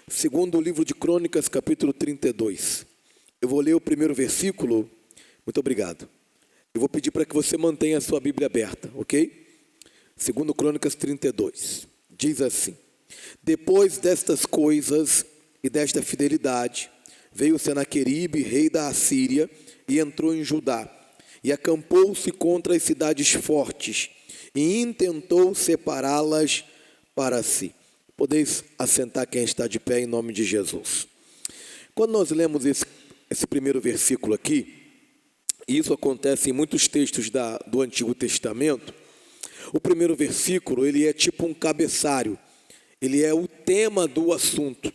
Segundo o livro de Crônicas, capítulo 32. Eu vou ler o primeiro versículo. Muito obrigado. Eu vou pedir para que você mantenha a sua Bíblia aberta, ok? Segundo Crônicas 32. Diz assim: Depois destas coisas e desta fidelidade, veio Senaqueribe, rei da Assíria, e entrou em Judá, e acampou-se contra as cidades fortes, e intentou separá-las para si. Podeis assentar quem está de pé em nome de Jesus. Quando nós lemos esse primeiro versículo aqui, e isso acontece em muitos textos do Antigo Testamento, o primeiro versículo, ele é tipo um cabeçário, ele é o tema do assunto.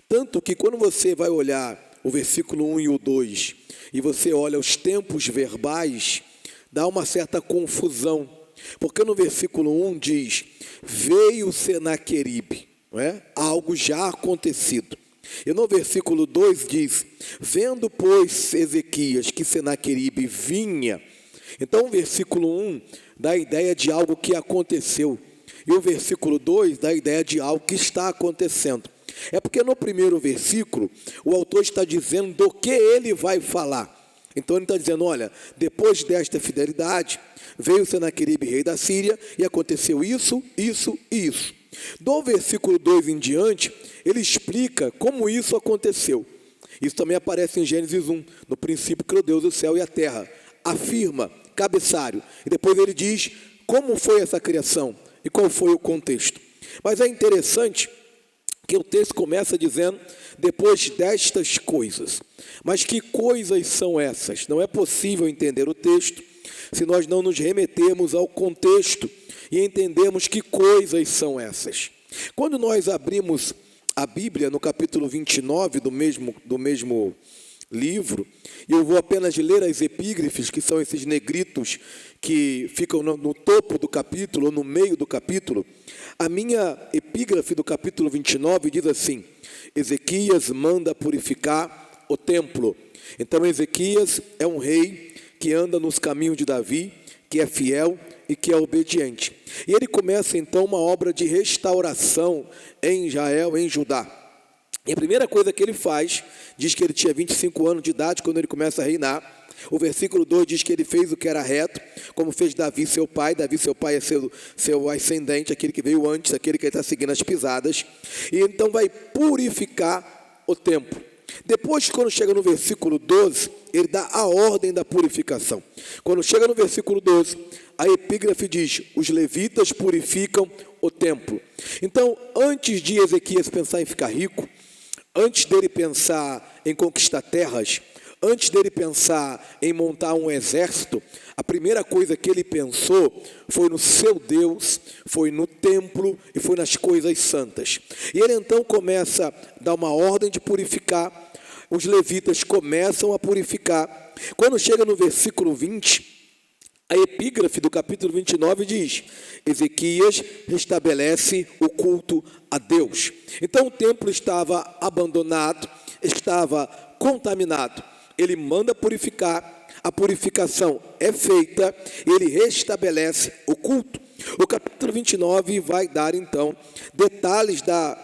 Tanto que quando você vai olhar o versículo 1 e o 2, e você olha os tempos verbais, dá uma certa confusão. Porque no versículo 1 diz, veio Senaqueribe, não é? Algo já acontecido. E no versículo 2 diz, vendo pois Ezequias que Senaqueribe vinha. Então o versículo 1 dá a ideia de algo que aconteceu. E o versículo 2 dá a ideia de algo que está acontecendo. É porque no primeiro versículo, o autor está dizendo do que ele vai falar. Então ele está dizendo, olha, depois desta fidelidade, veio Senaqueribe, rei da Síria, e aconteceu isso, isso e isso. Do versículo 2 em diante, ele explica como isso aconteceu. Isso também aparece em Gênesis 1, no princípio criou Deus o céu e a terra. Afirma, cabeçário, e depois ele diz como foi essa criação e qual foi o contexto. Mas é interessante que o texto começa dizendo, depois destas coisas. Mas que coisas são essas? Não é possível entender o texto se nós não nos remetermos ao contexto e entendermos que coisas são essas. Quando nós abrimos a Bíblia no capítulo 29 do mesmo livro, e eu vou apenas ler as epígrafes, que são esses negritos que ficam no topo do capítulo, ou no meio do capítulo. A minha epígrafe do capítulo 29 diz assim, Ezequias manda purificar o templo. Então Ezequias é um rei que anda nos caminhos de Davi, que é fiel e que é obediente. E ele começa então uma obra de restauração em Israel, em Judá. E a primeira coisa que ele faz, diz que ele tinha 25 anos de idade quando ele começa a reinar. O versículo 2 diz que ele fez o que era reto, como fez Davi, seu pai. Davi, seu pai, é seu ascendente, aquele que veio antes, aquele que está seguindo as pisadas. E então vai purificar o templo. Depois, quando chega no versículo 12, ele dá a ordem da purificação. Quando chega no versículo 12, a epígrafe diz, os levitas purificam o templo. Então, antes de Ezequias pensar em ficar rico, antes dele pensar em conquistar terras, antes dele pensar em montar um exército, a primeira coisa que ele pensou foi no seu Deus, foi no templo e foi nas coisas santas. E ele então começa a dar uma ordem de purificar, os levitas começam a purificar. Quando chega no versículo 20, a epígrafe do capítulo 29 diz, Ezequias restabelece o culto a Deus. Então o templo estava abandonado, estava contaminado. Ele manda purificar, a purificação é feita, ele restabelece o culto. O capítulo 29 vai dar então detalhes do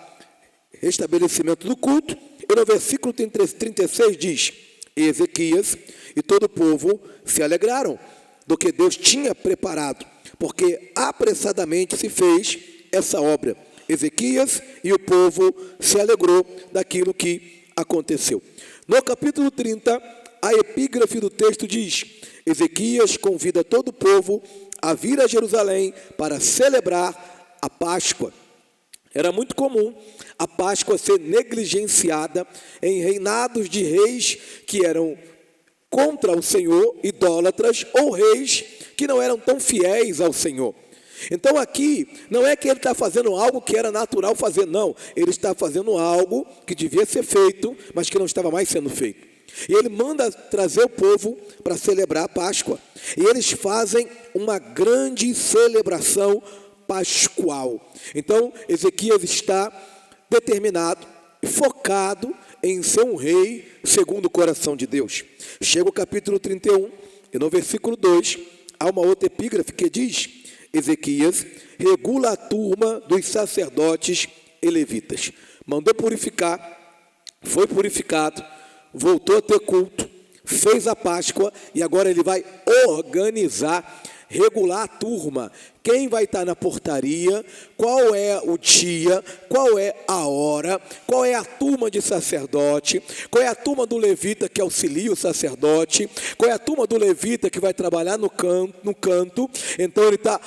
restabelecimento do culto, e no versículo 36 diz, Ezequias e todo o povo se alegraram do que Deus tinha preparado, porque apressadamente se fez essa obra. Ezequias e o povo se alegrou daquilo que aconteceu. No capítulo 30, a epígrafe do texto diz, Ezequias convida todo o povo a vir a Jerusalém para celebrar a Páscoa. Era muito comum a Páscoa ser negligenciada em reinados de reis que eram contra o Senhor, idólatras, ou reis que não eram tão fiéis ao Senhor. Então aqui, não é que ele está fazendo algo que era natural fazer, não. Ele está fazendo algo que devia ser feito, mas que não estava mais sendo feito. E ele manda trazer o povo para celebrar a Páscoa. E eles fazem uma grande celebração pascual. Então, Ezequias está determinado e focado em ser um rei segundo o coração de Deus. Chega o capítulo 31, e no versículo 2, há uma outra epígrafe que diz, Ezequias regula a turma dos sacerdotes e levitas. mandou purificar, foi purificado, voltou a ter culto, fez a Páscoa e agora ele vai organizar, regular a turma. Quem vai estar na portaria, qual é o dia, qual é a hora, qual é a turma de sacerdote, qual é a turma do levita que auxilia o sacerdote, qual é a turma do levita que vai trabalhar no canto. Então ele está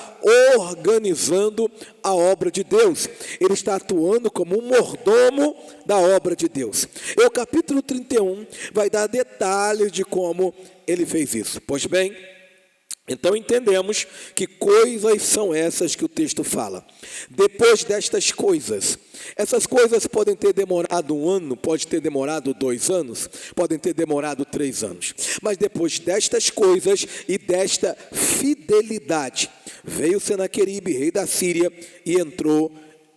organizando a obra de Deus, ele está atuando como um mordomo da obra de Deus. E o capítulo 31 vai dar detalhes de como ele fez isso. Pois bem, então entendemos que coisas são essas que o texto fala. Depois destas coisas, essas coisas podem ter demorado 1 ano, pode ter demorado 2 anos, podem ter demorado 3 anos. Mas depois destas coisas e desta fidelidade, veio Senaqueribe, rei da Síria, e entrou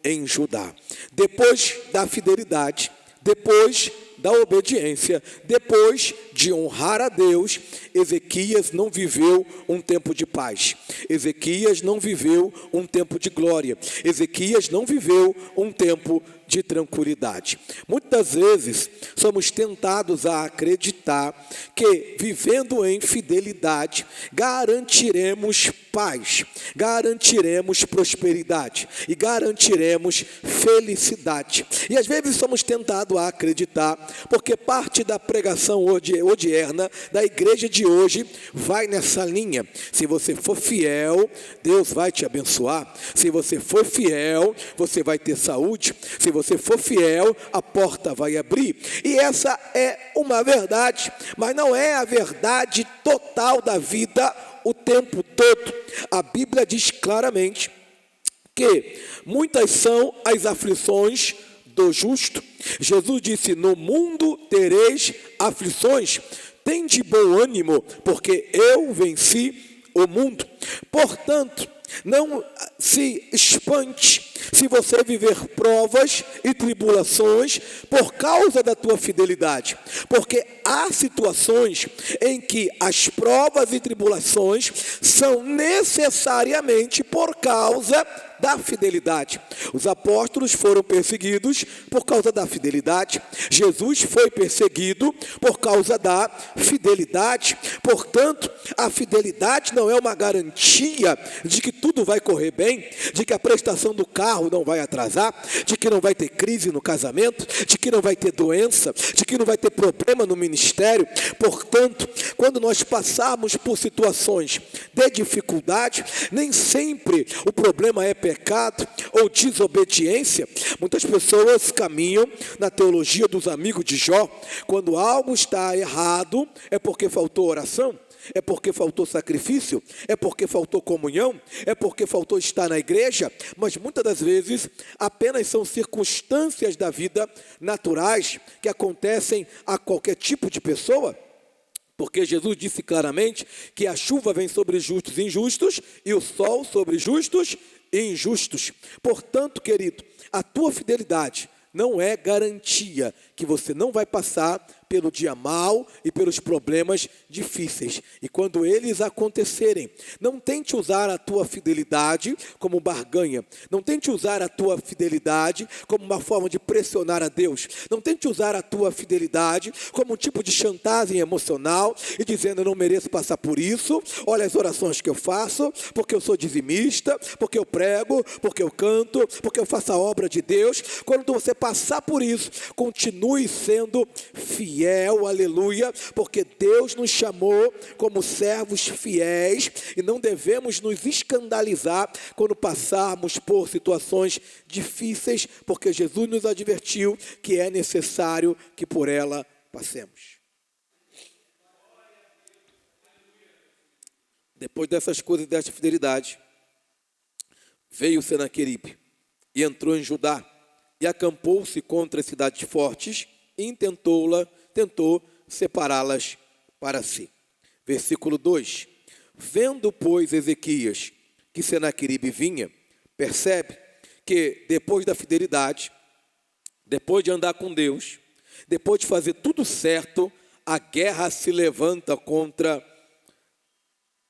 em Judá. Depois da fidelidade, depois da obediência, depois de honrar a Deus, Ezequias não viveu um tempo de paz. Ezequias não viveu um tempo de glória. Ezequias não viveu um tempo de tranquilidade. Muitas vezes somos tentados a acreditar que vivendo em fidelidade garantiremos paz, garantiremos prosperidade e garantiremos felicidade. E às vezes somos tentados a acreditar, porque parte da pregação odierna da igreja de hoje vai nessa linha. Se você for fiel, Deus vai te abençoar. Se você for fiel, você vai ter saúde. Se você for fiel, a porta vai abrir. E essa é uma verdade, mas não é a verdade total da vida o tempo todo. A Bíblia diz claramente que muitas são as aflições do justo. Jesus disse: no mundo tereis aflições, tende bom ânimo, porque eu venci o mundo. Portanto, não se espante se você viver provas e tribulações por causa da tua fidelidade, porque há situações em que as provas e tribulações são necessariamente por causa da fidelidade. Os apóstolos foram perseguidos por causa da fidelidade. Jesus foi perseguido por causa da fidelidade. Portanto, a fidelidade não é uma garantia de que tudo vai correr bem, de que a prestação do carro não vai atrasar, de que não vai ter crise no casamento, de que não vai ter doença, de que não vai ter problema no ministério. Portanto, quando nós passarmos por situações de dificuldade, nem sempre o problema é pecado ou desobediência. Muitas pessoas caminham na teologia dos amigos de Jó. Quando algo está errado, é porque faltou oração, é porque faltou sacrifício, é porque faltou comunhão, é porque faltou estar na igreja. Mas muitas das vezes apenas são circunstâncias da vida naturais que acontecem a qualquer tipo de pessoa. Porque Jesus disse claramente que a chuva vem sobre justos e injustos e o sol sobre justos e injustos. Portanto, querido, a tua fidelidade não é garantia que você não vai passar pelo dia mau e pelos problemas difíceis. E quando eles acontecerem, não tente usar a tua fidelidade como barganha. Não tente usar a tua fidelidade como uma forma de pressionar a Deus. Não tente usar a tua fidelidade como um tipo de chantagem emocional e dizendo: eu não mereço passar por isso. Olha as orações que eu faço, porque eu sou dizimista, porque eu prego, porque eu canto, porque eu faço a obra de Deus. Quando você passar por isso, continue sendo fiel, aleluia, porque Deus nos chamou como servos fiéis e não devemos nos escandalizar quando passarmos por situações difíceis, porque Jesus nos advertiu que é necessário que por ela passemos. Depois dessas coisas, dessa fidelidade, veio Senaqueribe e entrou em Judá e acampou-se contra as cidades fortes e tentou separá-las para si. Versículo 2. Vendo, pois, Ezequias que Senaqueribe vinha, percebe que depois da fidelidade, depois de andar com Deus, depois de fazer tudo certo, a guerra se levanta contra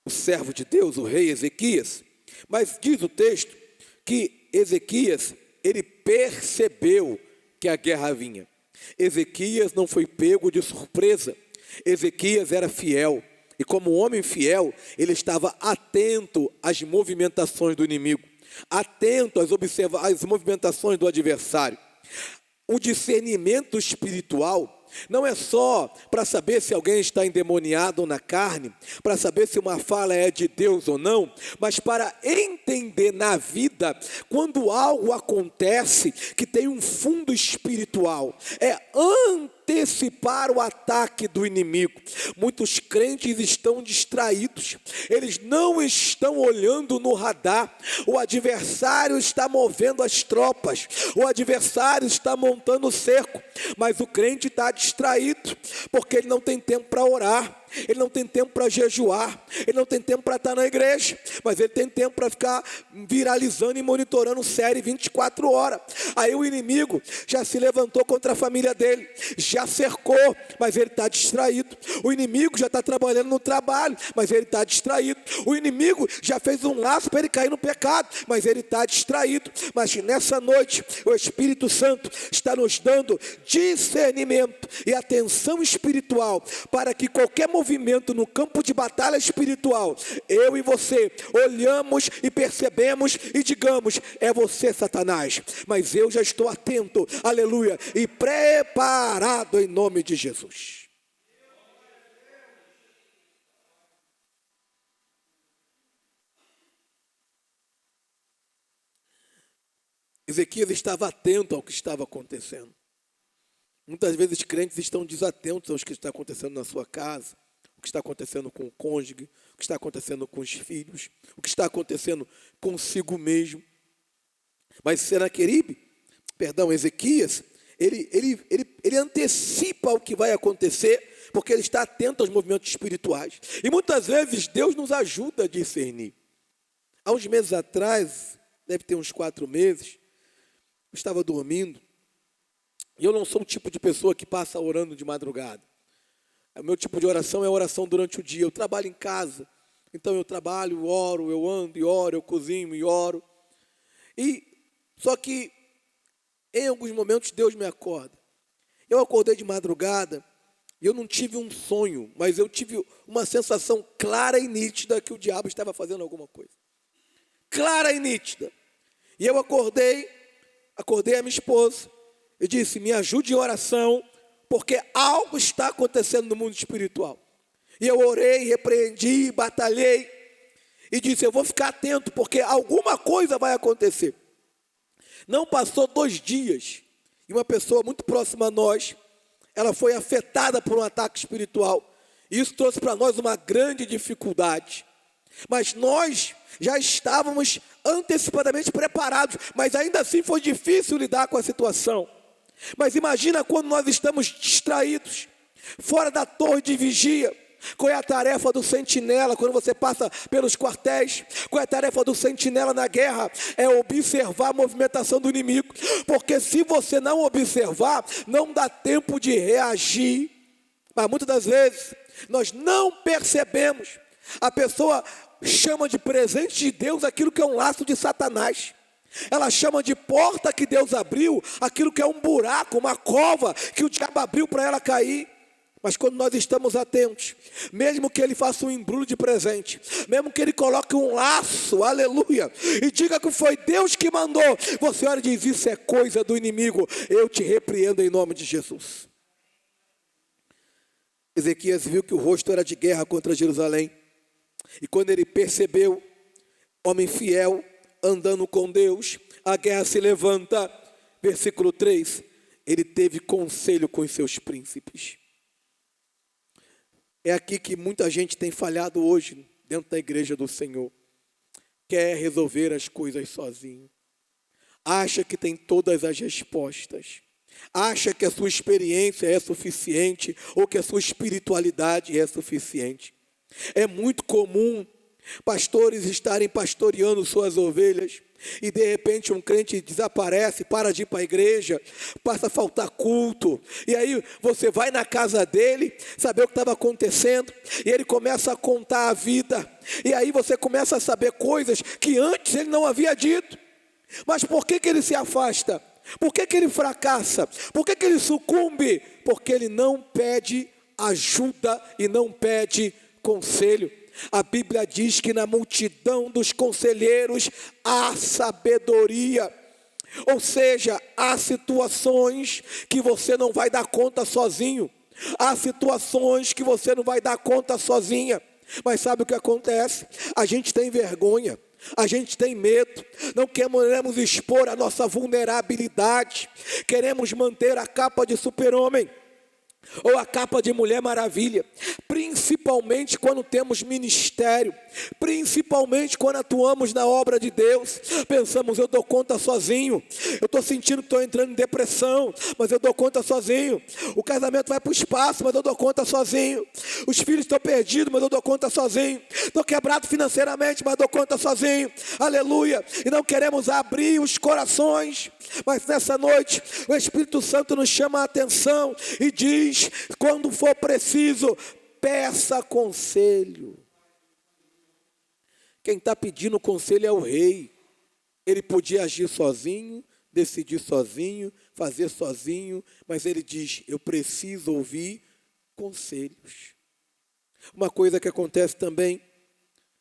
o servo de Deus, o rei Ezequias. Mas diz o texto que Ezequias, ele percebeu que a guerra vinha. Ezequias não foi pego de surpresa. Ezequias era fiel. E como homem fiel, ele estava atento às movimentações do inimigo, atento às movimentações do adversário. O discernimento espiritual não é só para saber se alguém está endemoniado na carne, para saber se uma fala é de Deus ou não, mas para entender na vida, quando algo acontece que tem um fundo espiritual, é antecipar o ataque do inimigo. Muitos crentes estão distraídos, eles não estão olhando no radar. O adversário está movendo as tropas, o adversário está montando o cerco, mas o crente está distraído, porque ele não tem tempo para orar, ele não tem tempo para jejuar, ele não tem tempo para estar na igreja, mas ele tem tempo para ficar viralizando e monitorando série 24 horas. Aí o inimigo já se levantou contra a família dele, já cercou, mas ele está distraído. O inimigo já está trabalhando no trabalho, mas ele está distraído. O inimigo já fez um laço para ele cair no pecado, mas ele está distraído. Mas nessa noite o Espírito Santo está nos dando discernimento e atenção espiritual, para que qualquer movimento no campo de batalha espiritual, eu e você olhamos e percebemos e digamos: é você, Satanás, mas eu já estou atento, aleluia, e preparado em nome de Jesus. Ezequias estava atento ao que estava acontecendo. Muitas vezes crentes estão desatentos ao que está acontecendo na sua casa, o que está acontecendo com o cônjuge, o que está acontecendo com os filhos, o que está acontecendo consigo mesmo. Mas Ezequias, ele antecipa o que vai acontecer, porque ele está atento aos movimentos espirituais. E muitas vezes Deus nos ajuda a discernir. Há uns meses atrás, deve ter uns 4 meses, eu estava dormindo, e eu não sou o tipo de pessoa que passa orando de madrugada. O meu tipo de oração é oração durante o dia. Eu trabalho em casa, então eu trabalho, oro, eu ando e oro, eu cozinho e oro. Só que em alguns momentos Deus me acorda. Eu acordei de madrugada e eu não tive um sonho, mas eu tive uma sensação clara e nítida que o diabo estava fazendo alguma coisa. Clara e nítida. E eu acordei a minha esposa e disse: me ajude em oração, porque algo está acontecendo no mundo espiritual. E eu orei, repreendi, batalhei e disse: eu vou ficar atento, porque alguma coisa vai acontecer. Não passou 2 dias e uma pessoa muito próxima a nós, ela foi afetada por um ataque espiritual. E isso trouxe para nós uma grande dificuldade. Mas nós já estávamos antecipadamente preparados, mas ainda assim foi difícil lidar com a situação. Mas imagina quando nós estamos distraídos, fora da torre de vigia. Qual é a tarefa do sentinela quando você passa pelos quartéis? Qual é a tarefa do sentinela na guerra? É observar a movimentação do inimigo, porque se você não observar, não dá tempo de reagir. Mas muitas das vezes nós não percebemos. A pessoa chama de presente de Deus aquilo que é um laço de Satanás. Ela chama de porta que Deus abriu aquilo que é um buraco, uma cova que o diabo abriu para ela cair. Mas quando nós estamos atentos, mesmo que ele faça um embrulho de presente, mesmo que ele coloque um laço, aleluia, e diga que foi Deus que mandou, você olha e diz: isso é coisa do inimigo, eu te repreendo em nome de Jesus. Ezequias viu que o rosto era de guerra contra Jerusalém, e quando ele percebeu, homem fiel, andando com Deus, a guerra se levanta. Versículo 3, ele teve conselho com os seus príncipes. É aqui que muita gente tem falhado hoje, dentro da igreja do Senhor. Quer resolver as coisas sozinho. Acha que tem todas as respostas. Acha que a sua experiência é suficiente, ou que a sua espiritualidade é suficiente. É muito comum pastores estarem pastoreando suas ovelhas e de repente um crente desaparece, para de ir para a igreja, passa a faltar culto, e aí você vai na casa dele, saber o que estava acontecendo, e ele começa a contar a vida, e aí você começa a saber coisas que antes ele não havia dito. Mas por que ele se afasta? Por que ele fracassa? Por que ele sucumbe? Porque ele não pede ajuda e não pede conselho. A Bíblia diz que na multidão dos conselheiros há sabedoria. Ou seja, há situações que você não vai dar conta sozinho. Há situações que você não vai dar conta sozinha. Mas sabe o que acontece? A gente tem vergonha, a gente tem medo, não queremos expor a nossa vulnerabilidade, queremos manter a capa de super-homem ou a capa de Mulher Maravilha, principalmente quando temos ministério, principalmente quando atuamos na obra de Deus. Pensamos, eu dou conta sozinho, eu estou sentindo que estou entrando em depressão, mas eu dou conta sozinho. O casamento vai para o espaço, mas eu dou conta sozinho. Os filhos estão perdidos, mas eu dou conta sozinho. Estou quebrado financeiramente, mas dou conta sozinho. Aleluia. E não queremos abrir os corações, mas nessa noite o Espírito Santo nos chama a atenção e diz: quando for preciso, peça conselho. Quem está pedindo conselho é o rei. Ele podia agir sozinho, decidir sozinho, fazer sozinho, mas ele diz: eu preciso ouvir conselhos. Uma coisa que acontece também,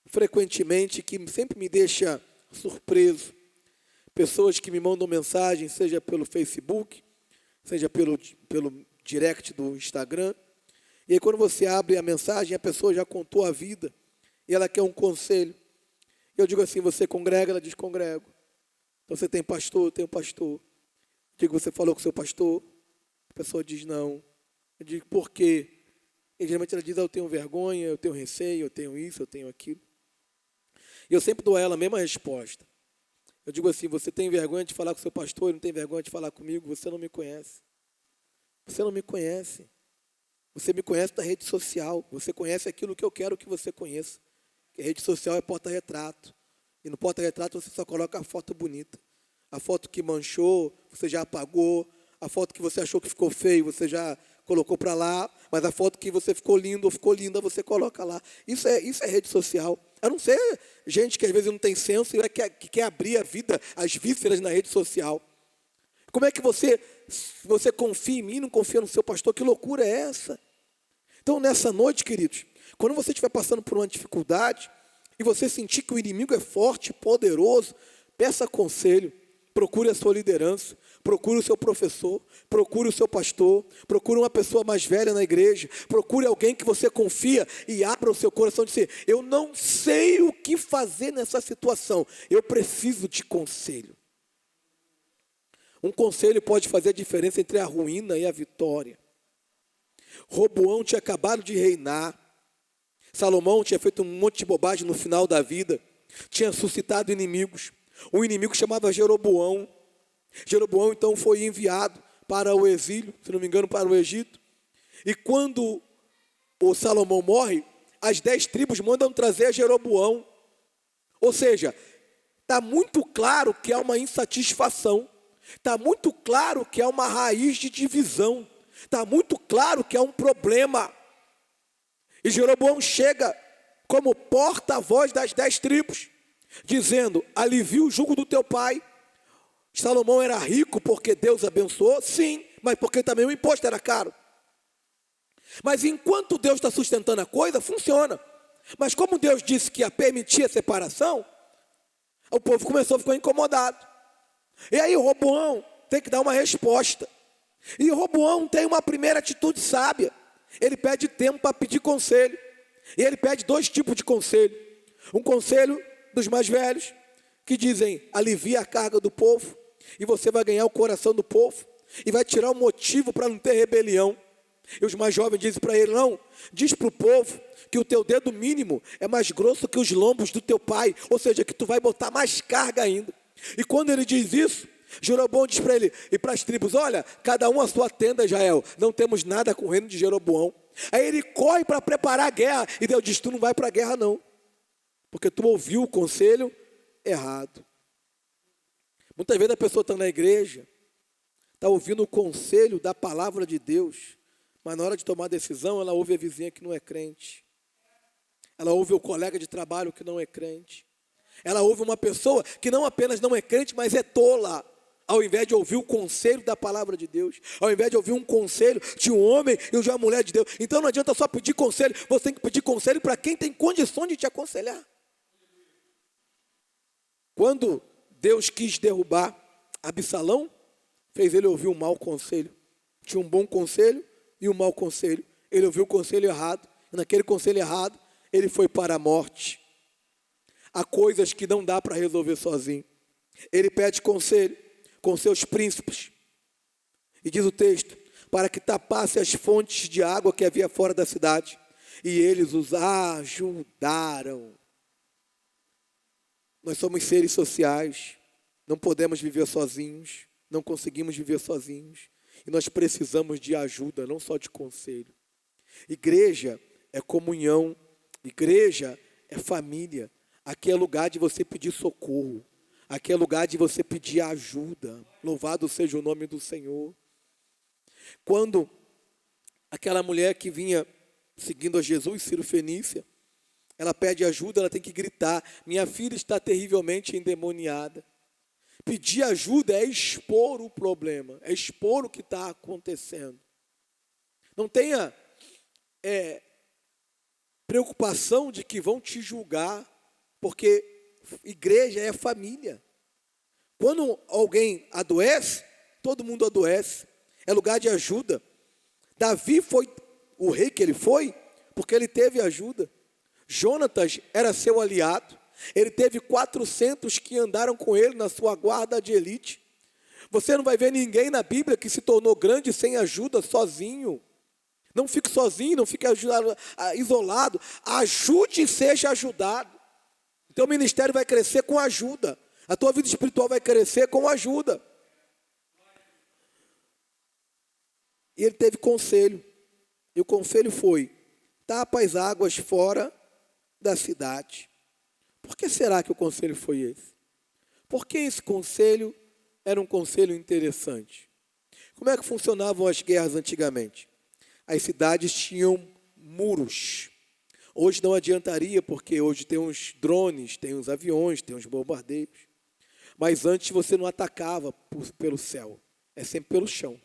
frequentemente, que sempre me deixa surpreso: pessoas que me mandam mensagem, seja pelo Facebook, seja pelo direct do Instagram, e aí quando você abre a mensagem, a pessoa já contou a vida, e ela quer um conselho. Eu digo assim: você congrega? Ela diz: congrego. Então você tem pastor? Eu tenho pastor. Eu digo: você falou com o seu pastor? A pessoa diz: não. Eu digo: por quê? E geralmente ela diz: eu tenho vergonha, eu tenho receio, eu tenho isso, eu tenho aquilo. E eu sempre dou a ela a mesma resposta. Eu digo assim: você tem vergonha de falar com o seu pastor e não tem vergonha de falar comigo? Você não me conhece. Você não me conhece. Você me conhece da rede social. Você conhece aquilo que eu quero que você conheça. Que a rede social é porta-retrato. E no porta-retrato você só coloca a foto bonita. A foto que manchou, você já apagou. A foto que você achou que ficou feio, você já colocou para lá. Mas a foto que você ficou lindo ou ficou linda, você coloca lá. Isso é rede social. A não ser gente que às vezes não tem senso e que quer abrir a vida, as vísceras na rede social. Como é que você confia em mim, não confia no seu pastor? Que loucura é essa? Então, nessa noite, queridos, quando você estiver passando por uma dificuldade e você sentir que o inimigo é forte, poderoso, peça conselho, procure a sua liderança, procure o seu professor, procure o seu pastor, procure uma pessoa mais velha na igreja, procure alguém que você confia e abra o seu coração e dizer: eu não sei o que fazer nessa situação, eu preciso de conselho. Um conselho pode fazer a diferença entre a ruína e a vitória. Roboão tinha acabado de reinar. Salomão tinha feito um monte de bobagem no final da vida. Tinha suscitado inimigos. Um inimigo chamava Jeroboão. Jeroboão então foi enviado para o exílio, se não me engano, para o Egito. E quando o Salomão morre, as 10 tribos mandam trazer Jeroboão. Ou seja, está muito claro que há uma insatisfação. Está muito claro que há uma raiz de divisão. Está muito claro que há um problema. E Jeroboão chega como porta-voz das 10 tribos, dizendo: alivia o jugo do teu pai. Salomão era rico porque Deus abençoou? Sim, mas porque também o imposto era caro. Mas enquanto Deus está sustentando a coisa, funciona. Mas como Deus disse que ia permitir a separação, o povo começou a ficar incomodado. E aí Roboão tem que dar uma resposta. E Roboão tem uma primeira atitude sábia. Ele pede tempo para pedir conselho. E ele pede 2 tipos de conselho. Um conselho dos mais velhos, que dizem: alivia a carga do povo, e você vai ganhar o coração do povo, e vai tirar o motivo para não ter rebelião. E os mais jovens dizem para ele: não, diz para o povo que o teu dedo mínimo é mais grosso que os lombos do teu pai. Ou seja, que tu vai botar mais carga ainda. E quando ele diz isso, Jeroboão diz para ele e para as tribos: olha, cada um a sua tenda, Israel, não temos nada com o reino de Jeroboão. Aí ele corre para preparar a guerra, e Deus diz: tu não vai para a guerra não, porque tu ouviu o conselho errado. Muitas vezes a pessoa está na igreja, está ouvindo o conselho da palavra de Deus, mas na hora de tomar decisão, ela ouve a vizinha que não é crente, ela ouve o colega de trabalho que não é crente, ela ouve uma pessoa que não apenas não é crente, mas é tola. ao invés de ouvir o conselho da palavra de Deus, ao invés de ouvir um conselho de um homem e de uma mulher de Deus. Então não adianta só pedir conselho, você tem que pedir conselho para quem tem condições de te aconselhar. Quando Deus quis derrubar Absalão, fez ele ouvir um mau conselho. Tinha um bom conselho e um mau conselho. Ele ouviu o conselho errado, e naquele conselho errado, ele foi para a morte. Há coisas que não dá para resolver sozinho. Ele pede conselho com seus príncipes. E diz o texto, para que tapasse as fontes de água que havia fora da cidade. E eles os ajudaram. Nós somos seres sociais, não podemos viver sozinhos, não conseguimos viver sozinhos. E nós precisamos de ajuda, não só de conselho. Igreja é comunhão, igreja é família. Aqui é lugar de você pedir socorro, aqui é lugar de você pedir ajuda. Louvado seja o nome do Senhor. Quando aquela mulher que vinha seguindo a Jesus, Ciro Fenícia, ela pede ajuda, ela tem que gritar, minha filha está terrivelmente endemoniada. Pedir ajuda é expor o problema, é expor o que está acontecendo. Não tenha preocupação de que vão te julgar, porque igreja é família. Quando alguém adoece, todo mundo adoece, é lugar de ajuda. Davi foi o rei que ele foi, porque ele teve ajuda. Jonatas era seu aliado, ele teve 400 que andaram com ele na sua guarda de elite. Você não vai ver ninguém na Bíblia que se tornou grande sem ajuda, sozinho. Não fique sozinho, não fique isolado. Ajude e seja ajudado. O teu ministério vai crescer com ajuda. A tua vida espiritual vai crescer com ajuda. E ele teve conselho. E o conselho foi, tapa as águas fora da cidade. Por que será que o conselho foi esse? Porque esse conselho era um conselho interessante. Como é que funcionavam as guerras antigamente? As cidades tinham muros. Hoje não adiantaria, porque hoje tem uns drones, tem uns aviões, tem uns bombardeios. Mas antes você não atacava pelo céu, é sempre pelo chão.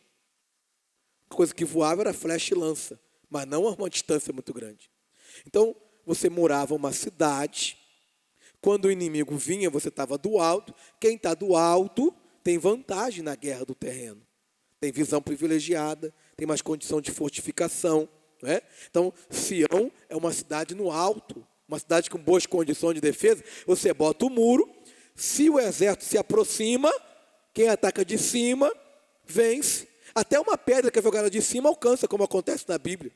A coisa que voava era flecha e lança, mas não a uma distância muito grande. Então, você morava uma cidade, quando o inimigo vinha, você estava do alto. Quem está do alto tem vantagem na guerra do terreno. Tem visão privilegiada, tem mais condição de fortificação. Não é? Então, Sião é uma cidade no alto, uma cidade com boas condições de defesa. Você bota o muro, se o exército se aproxima, quem ataca de cima, vence. Até uma pedra que é jogada de cima alcança, como acontece na Bíblia.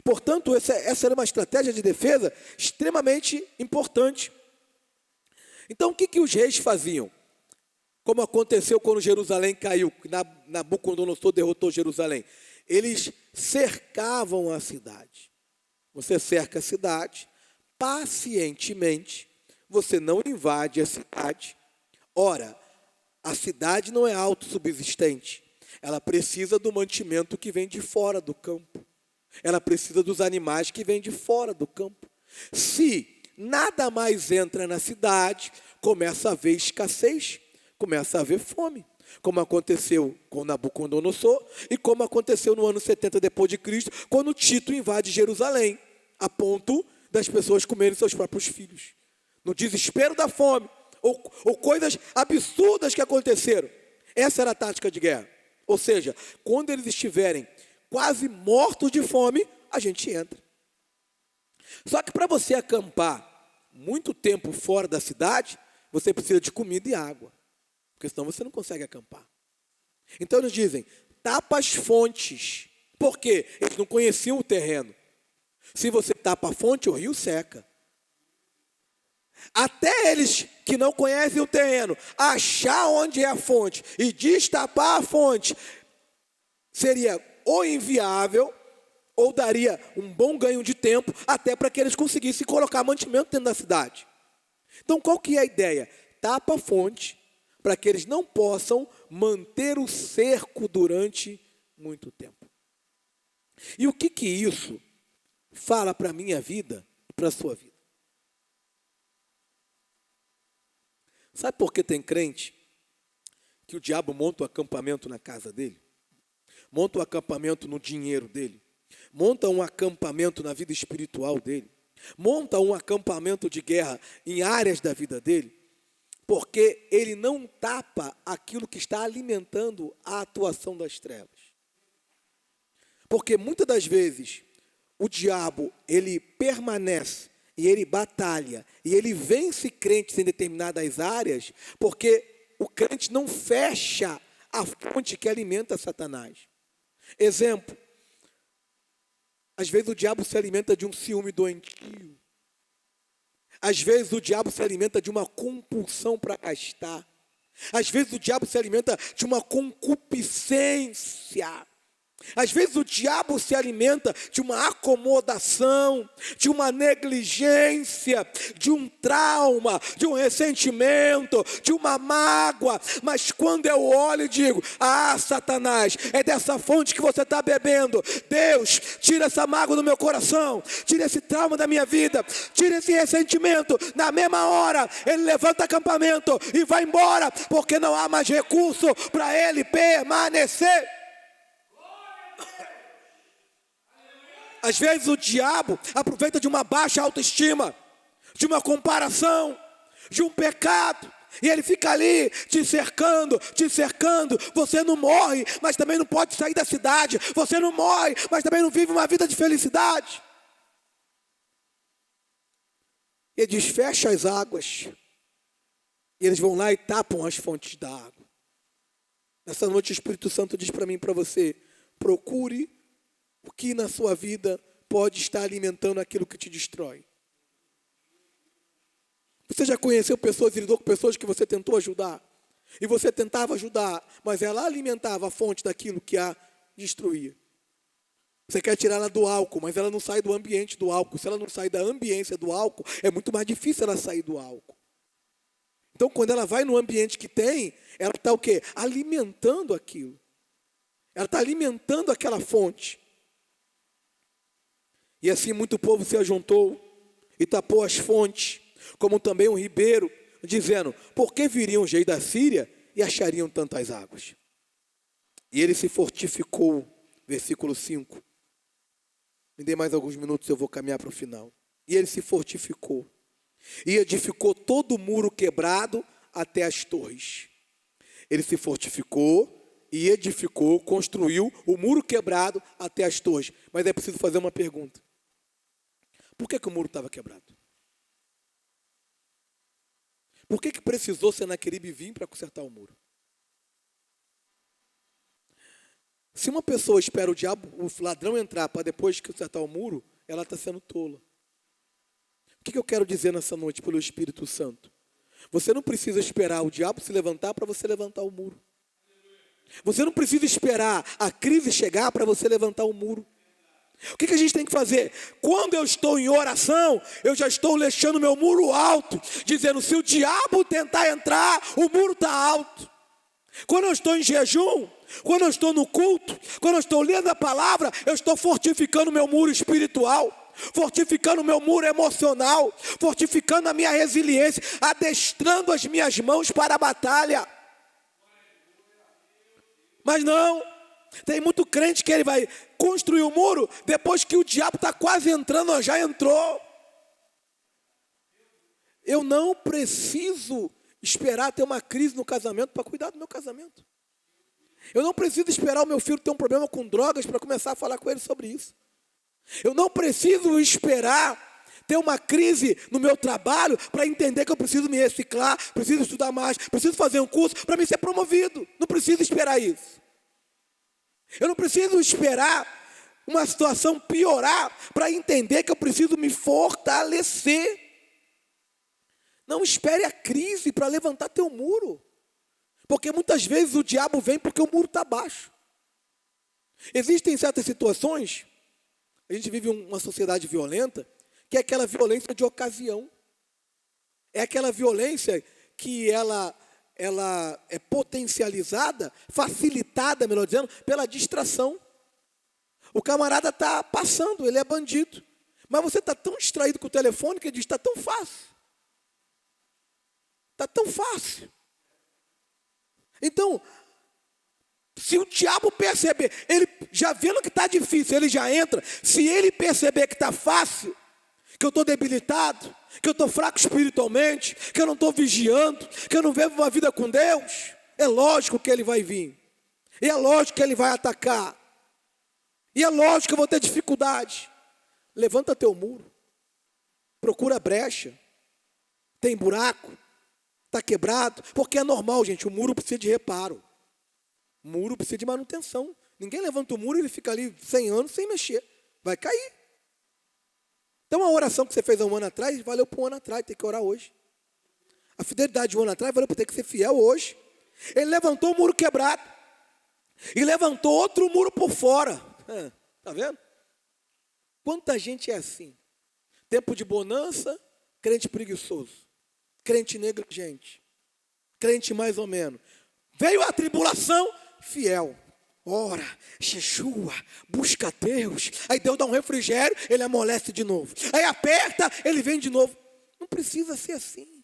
Portanto, essa era uma estratégia de defesa extremamente importante. Então, o que os reis faziam? Como aconteceu quando Jerusalém caiu, Nabucodonosor derrotou Jerusalém. Eles cercavam a cidade. Você cerca a cidade, pacientemente, você não invade a cidade. Ora, a cidade não é autossubsistente. Ela precisa do mantimento que vem de fora do campo. Ela precisa dos animais que vêm de fora do campo. Se nada mais entra na cidade, começa a haver escassez, começa a haver fome. Como aconteceu com Nabucodonosor e como aconteceu no ano 70 depois de Cristo, quando Tito invade Jerusalém, a ponto das pessoas comerem seus próprios filhos. No desespero da fome, ou coisas absurdas que aconteceram. Essa era a tática de guerra. Ou seja, quando eles estiverem quase mortos de fome, a gente entra. Só que para você acampar muito tempo fora da cidade, você precisa de comida e água. Porque senão você não consegue acampar. Então eles dizem, tapa as fontes. Por quê? Eles não conheciam o terreno. Se você tapa a fonte, o rio seca. Até eles que não conhecem o terreno, achar onde é a fonte e destapar a fonte, seria ou inviável, ou daria um bom ganho de tempo, até para que eles conseguissem colocar mantimento dentro da cidade. Então, qual que é a ideia? Tapa a fonte, para que eles não possam manter o cerco durante muito tempo. E o que isso fala para a minha vida e para a sua vida? Sabe por que tem crente que o diabo monta um acampamento na casa dele, monta um acampamento no dinheiro dele, monta um acampamento na vida espiritual dele, monta um acampamento de guerra em áreas da vida dele, porque ele não tapa aquilo que está alimentando a atuação das trevas. Porque muitas das vezes o diabo, ele permanece e ele batalha e ele vence crentes em determinadas áreas, porque o crente não fecha a fonte que alimenta Satanás. Exemplo, às vezes o diabo se alimenta de um ciúme doentio. Às vezes o diabo se alimenta de uma compulsão para gastar. Às vezes o diabo se alimenta de uma concupiscência. Às vezes o diabo se alimenta de uma acomodação, de uma negligência, de um trauma, de um ressentimento, de uma mágoa. Mas quando eu olho e digo, Satanás, é dessa fonte que você está bebendo. Deus, tira essa mágoa do meu coração, tira esse trauma da minha vida, tira esse ressentimento. Na mesma hora, ele levanta acampamento e vai embora, porque não há mais recurso para ele permanecer. Às vezes o diabo aproveita de uma baixa autoestima, de uma comparação, de um pecado, e ele fica ali te cercando. Você não morre, mas também não pode sair da cidade. Você não morre, mas também não vive uma vida de felicidade. E ele diz, fecha as águas. E eles vão lá e tapam as fontes da água. Nessa noite o Espírito Santo diz para mim e para você, procure o que na sua vida pode estar alimentando aquilo que te destrói. Você já conheceu pessoas e lidou com pessoas que você tentou ajudar? E você tentava ajudar, mas ela alimentava a fonte daquilo que a destruía. Você quer tirar ela do álcool, mas ela não sai do ambiente do álcool. Se ela não sai da ambiência do álcool, é muito mais difícil ela sair do álcool. Então, quando ela vai no ambiente que tem, ela está o quê? Alimentando aquilo. Ela está alimentando aquela fonte. E assim muito povo se ajuntou e tapou as fontes, como também um ribeiro, dizendo, por que viriam os reis da Síria e achariam tantas águas? E ele se fortificou, versículo 5. Me dê mais alguns minutos, eu vou caminhar para o final. E ele se fortificou, e edificou todo o muro quebrado até as torres. Ele se fortificou e edificou, construiu o muro quebrado até as torres. Mas é preciso fazer uma pergunta. Por que o muro estava quebrado? Por que precisou Senaqueribe vir para consertar o muro? Se uma pessoa espera o diabo, o ladrão entrar para depois consertar o muro, ela está sendo tola. O que eu quero dizer nessa noite pelo Espírito Santo? Você não precisa esperar o diabo se levantar para você levantar o muro. Você não precisa esperar a crise chegar para você levantar o muro. O que a gente tem que fazer? Quando eu estou em oração, eu já estou deixando meu muro alto, dizendo, se o diabo tentar entrar, o muro está alto. Quando eu estou em jejum, quando eu estou no culto, quando eu estou lendo a palavra, eu estou fortificando meu muro espiritual, fortificando meu muro emocional, fortificando a minha resiliência, adestrando as minhas mãos para a batalha. Mas não, tem muito crente que ele vai construir o muro depois que o diabo está quase entrando, ou já entrou. Eu não preciso esperar ter uma crise no casamento para cuidar do meu casamento. Eu não preciso esperar o meu filho ter um problema com drogas para começar a falar com ele sobre isso. Eu não preciso esperar ter uma crise no meu trabalho para entender que eu preciso me reciclar, preciso estudar mais, preciso fazer um curso para me ser promovido. Não preciso esperar isso. Eu não preciso esperar uma situação piorar para entender que eu preciso me fortalecer. Não espere a crise para levantar teu muro. Porque muitas vezes o diabo vem porque o muro está baixo. Existem certas situações, a gente vive uma sociedade violenta, que é aquela violência de ocasião. É aquela violência que ela é potencializada, facilitada, melhor dizendo, pela distração. O camarada está passando, ele é bandido. Mas você está tão distraído com o telefone que ele diz, está tão fácil. Está tão fácil. Então, se o diabo perceber, ele já vendo que está difícil, ele já entra. Se ele perceber que está fácil, que eu estou debilitado, que eu estou fraco espiritualmente, que eu não estou vigiando, que eu não vivo uma vida com Deus, é lógico que ele vai vir. E é lógico que ele vai atacar. E é lógico que eu vou ter dificuldade. Levanta teu muro. Procura brecha. Tem buraco. Está quebrado. Porque é normal, gente. O muro precisa de reparo. O muro precisa de manutenção. Ninguém levanta o muro e ele fica ali 100 anos sem mexer. Vai cair. Então a oração que você fez há um ano atrás, valeu por um ano atrás. Tem que orar hoje. A fidelidade de um ano atrás, valeu por ter que ser fiel hoje. Ele levantou o muro quebrado. E levantou outro muro por fora. Está vendo? Quanta gente é assim? Tempo de bonança, crente preguiçoso. Crente negligente. Crente mais ou menos. Veio a tribulação, fiel. Ora, jejua, busca a Deus. Aí Deus dá um refrigério, ele amolece de novo. Aí aperta, ele vem de novo. Não precisa ser assim.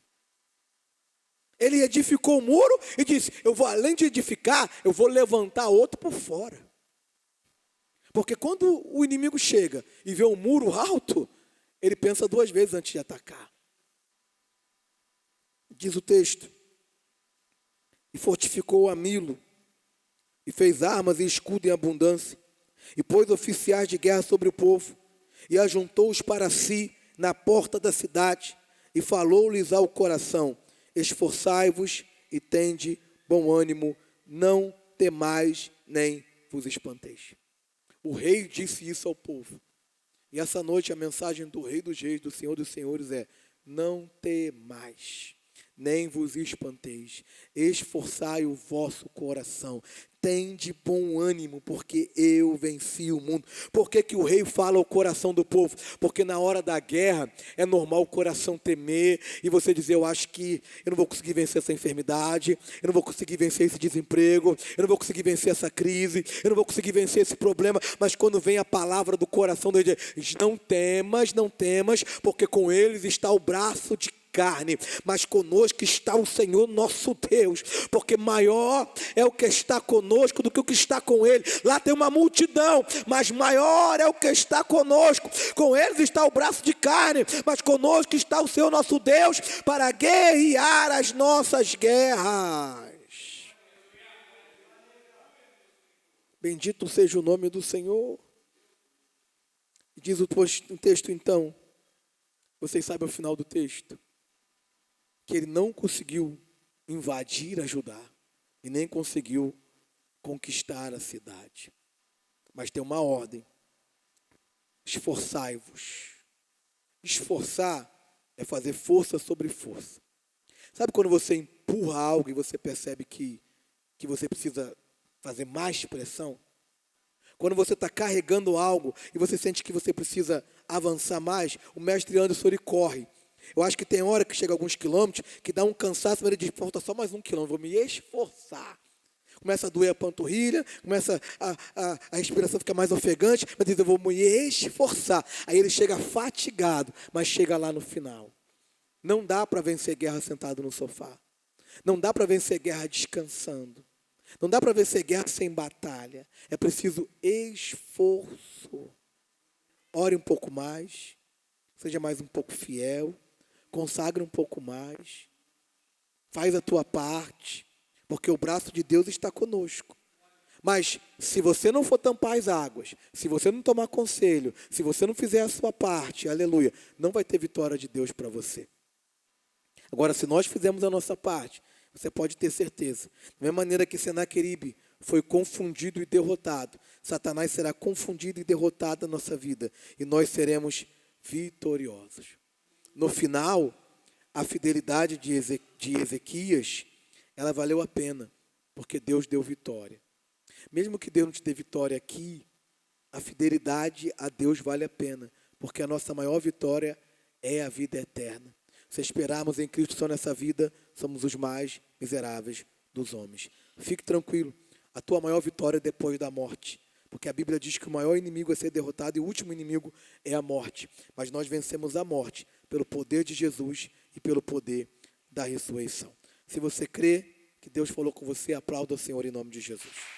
Ele edificou o muro e disse, eu vou, além de edificar, eu vou levantar outro por fora. Porque quando o inimigo chega e vê um muro alto, ele pensa duas vezes antes de atacar. Diz o texto, e fortificou a Milo, e fez armas e escudo em abundância, e pôs oficiais de guerra sobre o povo, e ajuntou-os para si na porta da cidade, e falou-lhes ao coração, esforçai-vos e tende bom ânimo, não temais nem vos espanteis. O rei disse isso ao povo. E essa noite a mensagem do Rei dos Reis, do Senhor dos Senhores é, não temais, nem vos espanteis, esforçai o vosso coração, tende bom ânimo, porque eu venci o mundo. Por que o rei fala ao coração do povo? Porque na hora da guerra é normal o coração temer e você dizer, eu acho que eu não vou conseguir vencer essa enfermidade, eu não vou conseguir vencer esse desemprego, eu não vou conseguir vencer essa crise, eu não vou conseguir vencer esse problema, mas quando vem a palavra do coração dele, diz, não temas, porque com eles está o braço de carne, mas conosco está o Senhor nosso Deus, porque maior é o que está conosco do que o que está com ele. Lá tem uma multidão, mas maior é o que está conosco. Com eles está o braço de carne, mas conosco está o Senhor nosso Deus para guerrear as nossas guerras. Bendito seja o nome do Senhor. Diz o texto então, vocês sabem o final do texto, que ele não conseguiu invadir, ajudar, e nem conseguiu conquistar a cidade. Mas tem uma ordem, esforçai-vos. Esforçar é fazer força sobre força. Sabe quando você empurra algo e você percebe que você precisa fazer mais pressão? Quando você está carregando algo e você sente que você precisa avançar mais, o mestre Anderson ele corre. Eu acho que tem hora que chega a alguns quilômetros que dá um cansaço, mas ele diz, falta só mais 1 quilômetro, vou me esforçar. Começa a doer a panturrilha, começa a respiração fica mais ofegante, mas diz, eu vou me esforçar. Aí ele chega fatigado, mas chega lá no final. Não dá para vencer guerra sentado no sofá. Não dá para vencer guerra descansando. Não dá para vencer guerra sem batalha. É preciso esforço. Ore um pouco mais, seja mais um pouco fiel. Consagra um pouco mais, faz a tua parte, porque o braço de Deus está conosco. Mas se você não for tampar as águas, se você não tomar conselho, se você não fizer a sua parte, aleluia, não vai ter vitória de Deus para você. Agora, se nós fizermos a nossa parte, você pode ter certeza. Da mesma maneira que Senaqueribe foi confundido e derrotado, Satanás será confundido e derrotado na nossa vida, e nós seremos vitoriosos. No final, a fidelidade de Ezequias, ela valeu a pena, porque Deus deu vitória. Mesmo que Deus não te dê vitória aqui, a fidelidade a Deus vale a pena, porque a nossa maior vitória é a vida eterna. Se esperarmos em Cristo só nessa vida, somos os mais miseráveis dos homens. Fique tranquilo, a tua maior vitória é depois da morte. Porque a Bíblia diz que o maior inimigo é ser derrotado e o último inimigo é a morte. Mas nós vencemos a morte pelo poder de Jesus e pelo poder da ressurreição. Se você crê que que Deus falou com você, aplauda o Senhor em nome de Jesus.